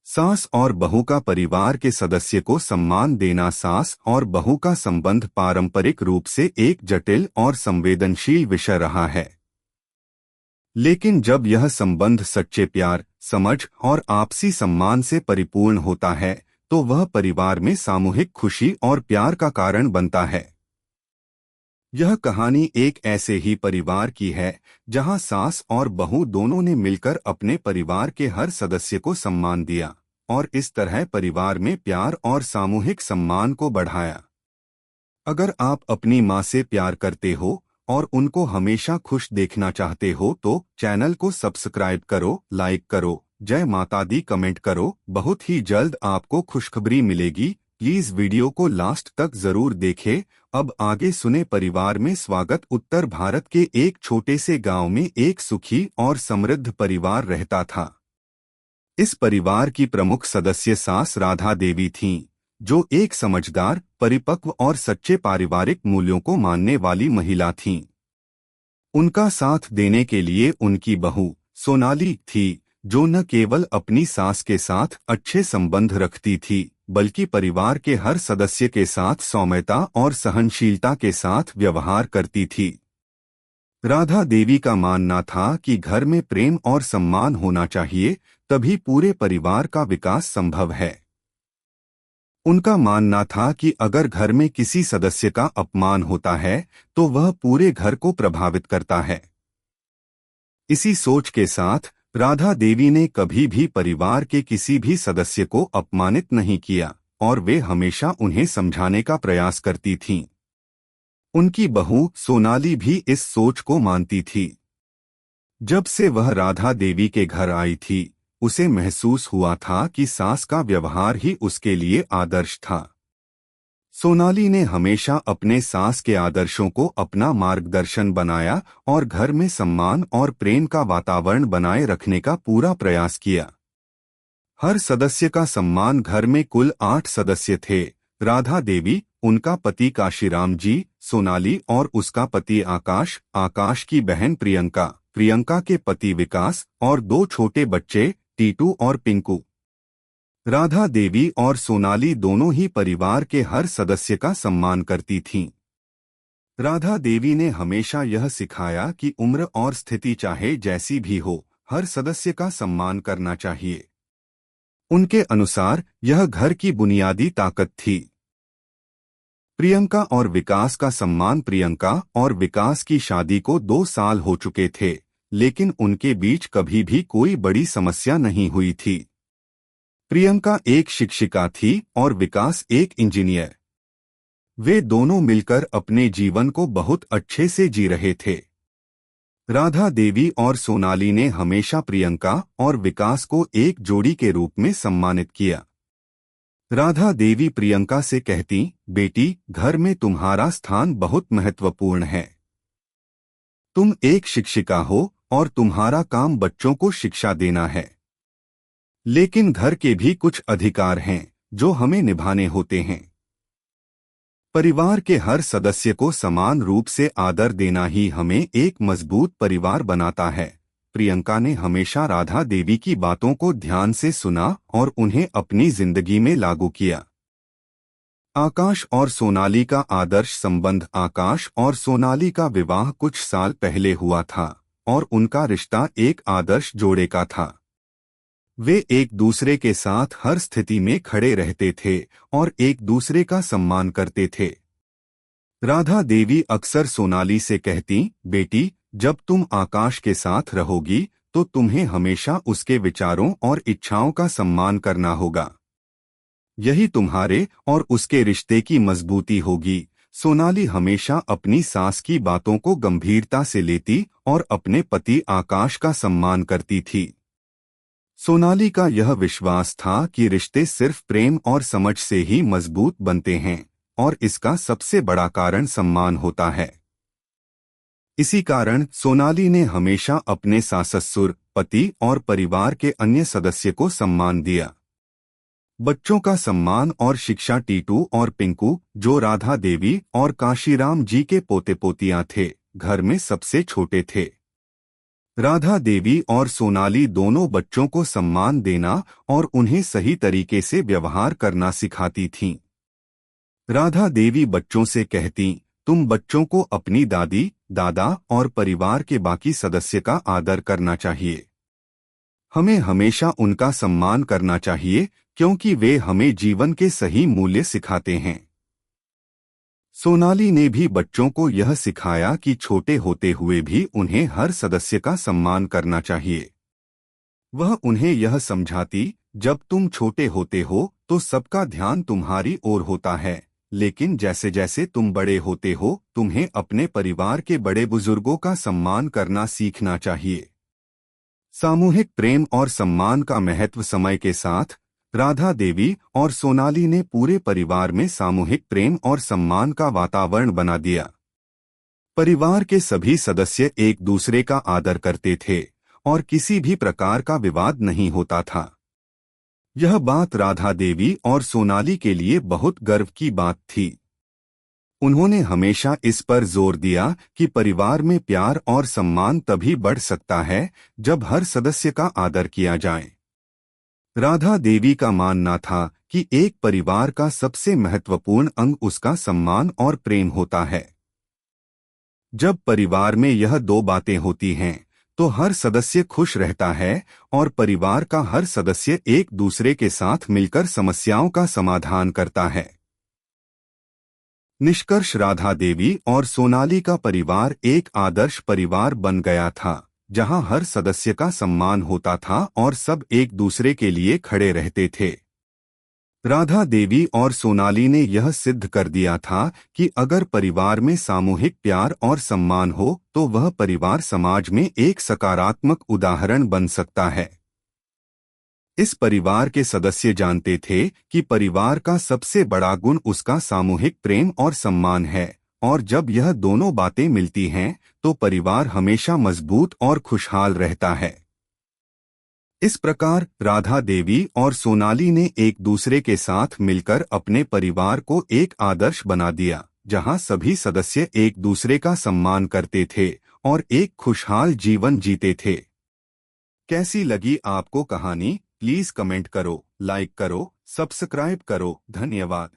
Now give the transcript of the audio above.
सास और बहू का परिवार के सदस्य को सम्मान देना। सास और बहू का संबंध पारंपरिक रूप से एक जटिल और संवेदनशील विषय रहा है। लेकिन जब यह संबंध सच्चे प्यार, समझ और आपसी सम्मान से परिपूर्ण होता है तो वह परिवार में सामूहिक खुशी और प्यार का कारण बनता है। यह कहानी एक ऐसे ही परिवार की है जहां सास और बहू दोनों ने मिलकर अपने परिवार के हर सदस्य को सम्मान दिया और इस तरह परिवार में प्यार और सामूहिक सम्मान को बढ़ाया। अगर आप अपनी माँ से प्यार करते हो और उनको हमेशा खुश देखना चाहते हो तो चैनल को सब्सक्राइब करो, लाइक करो, जय माता दी कमेंट करो। बहुत ही जल्द आपको खुशखबरी मिलेगी। प्लीज वीडियो को लास्ट तक जरूर देखें। अब आगे सुने। परिवार में स्वागत। उत्तर भारत के एक छोटे से गांव में एक सुखी और समृद्ध परिवार रहता था। इस परिवार की प्रमुख सदस्य सास राधा देवी थीं, जो एक समझदार, परिपक्व और सच्चे पारिवारिक मूल्यों को मानने वाली महिला थीं। उनका साथ देने के लिए उनकी बहू सोनाली थी, जो न केवल अपनी सास के साथ अच्छे संबंध रखती थी बल्कि परिवार के हर सदस्य के साथ सौम्यता और सहनशीलता के साथ व्यवहार करती थी। राधा देवी का मानना था कि घर में प्रेम और सम्मान होना चाहिए, तभी पूरे परिवार का विकास संभव है। उनका मानना था कि अगर घर में किसी सदस्य का अपमान होता है तो वह पूरे घर को प्रभावित करता है। इसी सोच के साथ राधा देवी ने कभी भी परिवार के किसी भी सदस्य को अपमानित नहीं किया और वे हमेशा उन्हें समझाने का प्रयास करती थीं। उनकी बहू सोनाली भी इस सोच को मानती थी। जब से वह राधा देवी के घर आई थी, उसे महसूस हुआ था कि सास का व्यवहार ही उसके लिए आदर्श था। सोनाली ने हमेशा अपने सास के आदर्शों को अपना मार्गदर्शन बनाया और घर में सम्मान और प्रेम का वातावरण बनाए रखने का पूरा प्रयास किया। हर सदस्य का सम्मान। घर में कुल 8 सदस्य थे। राधा देवी, उनका पति काशीराम जी, सोनाली और उसका पति आकाश, आकाश की बहन प्रियंका, प्रियंका के पति विकास और 2 छोटे बच्चे टीटू और पिंकू। राधा देवी और सोनाली दोनों ही परिवार के हर सदस्य का सम्मान करती थीं। राधा देवी ने हमेशा यह सिखाया कि उम्र और स्थिति चाहे जैसी भी हो, हर सदस्य का सम्मान करना चाहिए। उनके अनुसार यह घर की बुनियादी ताकत थी। प्रियंका और विकास का सम्मान। प्रियंका और विकास की शादी को 2 साल हो चुके थे, लेकिन उनके बीच कभी भी कोई बड़ी समस्या नहीं हुई थी। प्रियंका एक शिक्षिका थी और विकास एक इंजीनियर। वे दोनों मिलकर अपने जीवन को बहुत अच्छे से जी रहे थे। राधा देवी और सोनाली ने हमेशा प्रियंका और विकास को एक जोड़ी के रूप में सम्मानित किया। राधा देवी प्रियंका से कहती, बेटी, घर में तुम्हारा स्थान बहुत महत्वपूर्ण है। तुम एक शिक्षिका हो और तुम्हारा काम बच्चों को शिक्षा देना है। लेकिन घर के भी कुछ अधिकार हैं जो हमें निभाने होते हैं। परिवार के हर सदस्य को समान रूप से आदर देना ही हमें एक मजबूत परिवार बनाता है। प्रियंका ने हमेशा राधा देवी की बातों को ध्यान से सुना और उन्हें अपनी जिंदगी में लागू किया। आकाश और सोनाली का आदर्श संबंध। आकाश और सोनाली का विवाह कुछ साल पहले हुआ था और उनका रिश्ता एक आदर्श जोड़े का था। वे एक दूसरे के साथ हर स्थिति में खड़े रहते थे और एक दूसरे का सम्मान करते थे। राधा देवी अक्सर सोनाली से कहती, बेटी, जब तुम आकाश के साथ रहोगी तो तुम्हें हमेशा उसके विचारों और इच्छाओं का सम्मान करना होगा। यही तुम्हारे और उसके रिश्ते की मजबूती होगी। सोनाली हमेशा अपनी सास की बातों को गंभीरता से लेती और अपने पति आकाश का सम्मान करती थी। सोनाली का यह विश्वास था कि रिश्ते सिर्फ प्रेम और समझ से ही मजबूत बनते हैं और इसका सबसे बड़ा कारण सम्मान होता है। इसी कारण सोनाली ने हमेशा अपने सास-ससुर, पति और परिवार के अन्य सदस्य को सम्मान दिया। बच्चों का सम्मान और शिक्षा। टीटू और पिंकू, जो राधा देवी और काशीराम जी के पोते पोतियां थे, घर में सबसे छोटे थे। राधा देवी और सोनाली दोनों बच्चों को सम्मान देना और उन्हें सही तरीके से व्यवहार करना सिखाती थीं। राधा देवी बच्चों से कहती, तुम बच्चों को अपनी दादी, दादा और परिवार के बाकी सदस्य का आदर करना चाहिए। हमें हमेशा उनका सम्मान करना चाहिए क्योंकि वे हमें जीवन के सही मूल्य सिखाते हैं। सोनाली ने भी बच्चों को यह सिखाया कि छोटे होते हुए भी उन्हें हर सदस्य का सम्मान करना चाहिए। वह उन्हें यह समझाती, जब तुम छोटे होते हो तो सबका ध्यान तुम्हारी ओर होता है, लेकिन जैसे जैसे तुम बड़े होते हो तुम्हें अपने परिवार के बड़े बुजुर्गों का सम्मान करना सीखना चाहिए। सामूहिक प्रेम और सम्मान का महत्व। समय के साथ राधा देवी और सोनाली ने पूरे परिवार में सामूहिक प्रेम और सम्मान का वातावरण बना दिया। परिवार के सभी सदस्य एक दूसरे का आदर करते थे और किसी भी प्रकार का विवाद नहीं होता था। यह बात राधा देवी और सोनाली के लिए बहुत गर्व की बात थी। उन्होंने हमेशा इस पर जोर दिया कि परिवार में प्यार और सम्मान तभी बढ़ सकता है जब हर सदस्य का आदर किया जाए। राधा देवी का मानना था कि एक परिवार का सबसे महत्वपूर्ण अंग उसका सम्मान और प्रेम होता है। जब परिवार में यह दो बातें होती हैं तो हर सदस्य खुश रहता है और परिवार का हर सदस्य एक दूसरे के साथ मिलकर समस्याओं का समाधान करता है। निष्कर्ष, राधा देवी और सोनाली का परिवार एक आदर्श परिवार बन गया था, जहां हर सदस्य का सम्मान होता था और सब एक दूसरे के लिए खड़े रहते थे। राधा देवी और सोनाली ने यह सिद्ध कर दिया था कि अगर परिवार में सामूहिक प्यार और सम्मान हो तो वह परिवार समाज में एक सकारात्मक उदाहरण बन सकता है। इस परिवार के सदस्य जानते थे कि परिवार का सबसे बड़ा गुण उसका सामूहिक प्रेम और सम्मान है, और जब यह दोनों बातें मिलती हैं तो परिवार हमेशा मजबूत और खुशहाल रहता है। इस प्रकार राधा देवी और सोनाली ने एक दूसरे के साथ मिलकर अपने परिवार को एक आदर्श बना दिया, जहां सभी सदस्य एक दूसरे का सम्मान करते थे और एक खुशहाल जीवन जीते थे। कैसी लगी आपको कहानी? प्लीज कमेंट करो, लाइक करो, सब्सक्राइब करो। धन्यवाद।